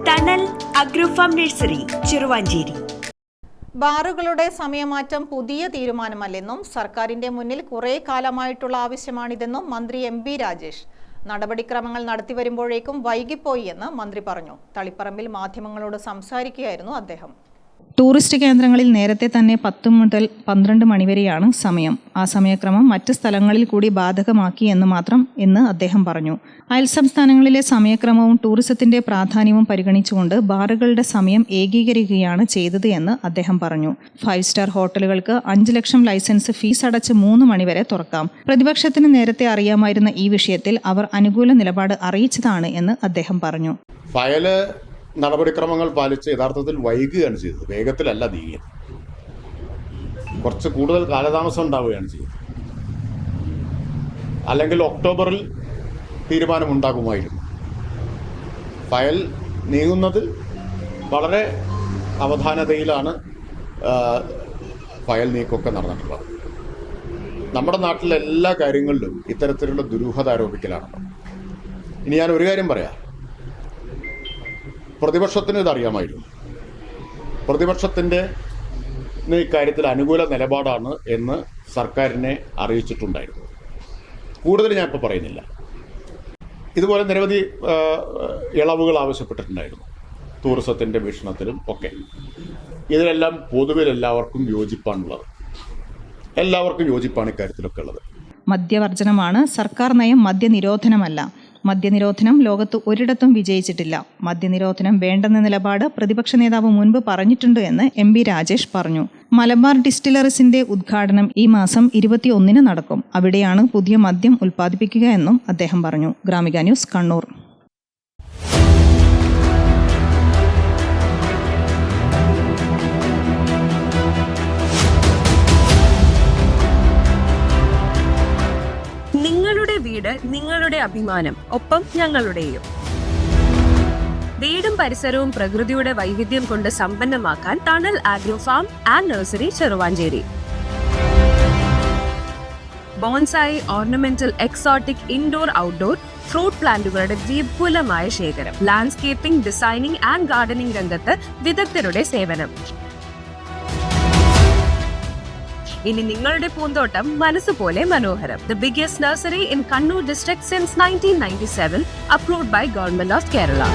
തണൽ അഗ്രോഫാം നഴ്സറി, ചെറുവാഞ്ചേരി. ബാറുകളുടെ സമയമാറ്റം പുതിയ തീരുമാനമല്ലെന്നും സർക്കാരിന്റെ മുന്നിൽ കുറെ കാലമായിട്ടുള്ള ആവശ്യമാണിതെന്നും മന്ത്രി MP രാജേഷ് നടപടിക്രമങ്ങൾ നടത്തിവരുമ്പോഴേക്കും വൈകിപ്പോയി എന്ന് മന്ത്രി പറഞ്ഞു. തളിപ്പറമ്പിൽ മാധ്യമങ്ങളോട് സംസാരിക്കുകയായിരുന്നു അദ്ദേഹം. ടൂറിസ്റ്റ് കേന്ദ്രങ്ങളിൽ നേരത്തെ തന്നെ 10 മുതൽ 12 മണിവരെയാണ് സമയം. ആ സമയക്രമം മറ്റ് സ്ഥലങ്ങളിൽ കൂടി ബാധകമാക്കി എന്ന് മാത്രം എന്ന് അദ്ദേഹം പറഞ്ഞു. അയൽ സംസ്ഥാനങ്ങളിലെ സമയക്രമവും ടൂറിസത്തിന്റെ പ്രാധാന്യവും പരിഗണിച്ചുകൊണ്ട് ബാറുകളുടെ സമയം ഏകീകരിക്കുകയാണ് ചെയ്തത് എന്ന് അദ്ദേഹം പറഞ്ഞു. 5 സ്റ്റാർ ഹോട്ടലുകൾക്ക് 5 ലക്ഷം ലൈസൻസ് ഫീസ് അടച്ച് 3 മണിവരെ തുറക്കാം. പ്രതിപക്ഷത്തിന് നേരത്തെ അറിയാമായിരുന്ന ഈ വിഷയത്തിൽ അവർ അനുകൂല നിലപാട് അറിയിച്ചതാണ് എന്ന് അദ്ദേഹം പറഞ്ഞു. നടപടിക്രമങ്ങൾ പാലിച്ച് യഥാർത്ഥത്തിൽ വൈകുകയാണ് ചെയ്തത്, വേഗത്തിലല്ല നീങ്ങിയത്. കുറച്ച് കൂടുതൽ കാലതാമസം ഉണ്ടാവുകയാണ് ചെയ്തത്. അല്ലെങ്കിൽ ഒക്ടോബറിൽ തീരുമാനമുണ്ടാകുമായിരുന്നു. ഫയൽ നീങ്ങുന്നതിൽ വളരെ അവധാനതയിലാണ് ഫയൽ നീക്കമൊക്കെ നടന്നിട്ടുള്ളത്. നമ്മുടെ നാട്ടിലെ എല്ലാ കാര്യങ്ങളിലും ഇത്തരത്തിലുള്ള ദുരൂഹത ആരോപിക്കലാണല്ലോ. ഇനി ഞാൻ ഒരു കാര്യം പറയാം, പ്രതിപക്ഷത്തിന് ഇതറിയാമായിരുന്നു. പ്രതിപക്ഷത്തിൻ്റെ ഇക്കാര്യത്തിൽ അനുകൂല നിലപാടാണ് എന്ന് സർക്കാരിനെ അറിയിച്ചിട്ടുണ്ടായിരുന്നു. കൂടുതൽ ഞാൻ ഇപ്പോൾ പറയുന്നില്ല. ഇതുപോലെ നിരവധി ഇളവുകൾ ആവശ്യപ്പെട്ടിട്ടുണ്ടായിരുന്നു ടൂറിസത്തിൻ്റെ വീക്ഷണത്തിലും ഒക്കെ. ഇതിലെല്ലാം പൊതുവിൽ എല്ലാവർക്കും യോജിപ്പാണുള്ളത്. എല്ലാവർക്കും യോജിപ്പാണ് ഇക്കാര്യത്തിലൊക്കെ ഉള്ളത്. മദ്യവർജനമാണ് സർക്കാർ നയം, മദ്യനിരോധനമല്ല. മദ്യനിരോധനം ലോകത്ത് ഒരിടത്തും വിജയിച്ചിട്ടില്ല. മദ്യനിരോധനം വേണ്ടെന്ന നിലപാട് പ്രതിപക്ഷ നേതാവ് മുൻപ് പറഞ്ഞിട്ടുണ്ട് എന്ന് MP രാജേഷ് പറഞ്ഞു. മലബാർ ഡിസ്റ്റിലറീസിന്റെ ഉദ്ഘാടനം ഈ മാസം 21 നടക്കും. അവിടെയാണ് പുതിയ മദ്യം ഉൽപ്പാദിപ്പിക്കുക എന്നും അദ്ദേഹം പറഞ്ഞു. ഗ്രാമിക ന്യൂസ്, കണ്ണൂർ. നിങ്ങളുടെ വീട്, നിങ്ങളുടെ അഭിമാനം, ഒപ്പം ഞങ്ങളുടെയും. വീടും പരിസരവും പ്രകൃതിയുടെ വൈവിധ്യം കൊണ്ട് സമ്പന്നമാക്കാൻ Thanal agrofarm and nursery, Cheruvancheri. Bonsai, ornamental, exotic, indoor, outdoor fruit പ്ലാന്റുകളുടെ വിപുലമായ ശേഖരം. ലാൻഡ്സ്കേപ്പിംഗ്, ഡിസൈനിംഗ് ആൻഡ് ഗാർഡനിംഗ് രംഗത്ത് വിദഗ്ധരുടെ സേവനം. ഇനി നിങ്ങളുടെ പൂന്തോട്ടം മനസ്സുപോലെ മനോഹരം. The biggest nursery in Kannur district since 1997, approved by Government of Kerala.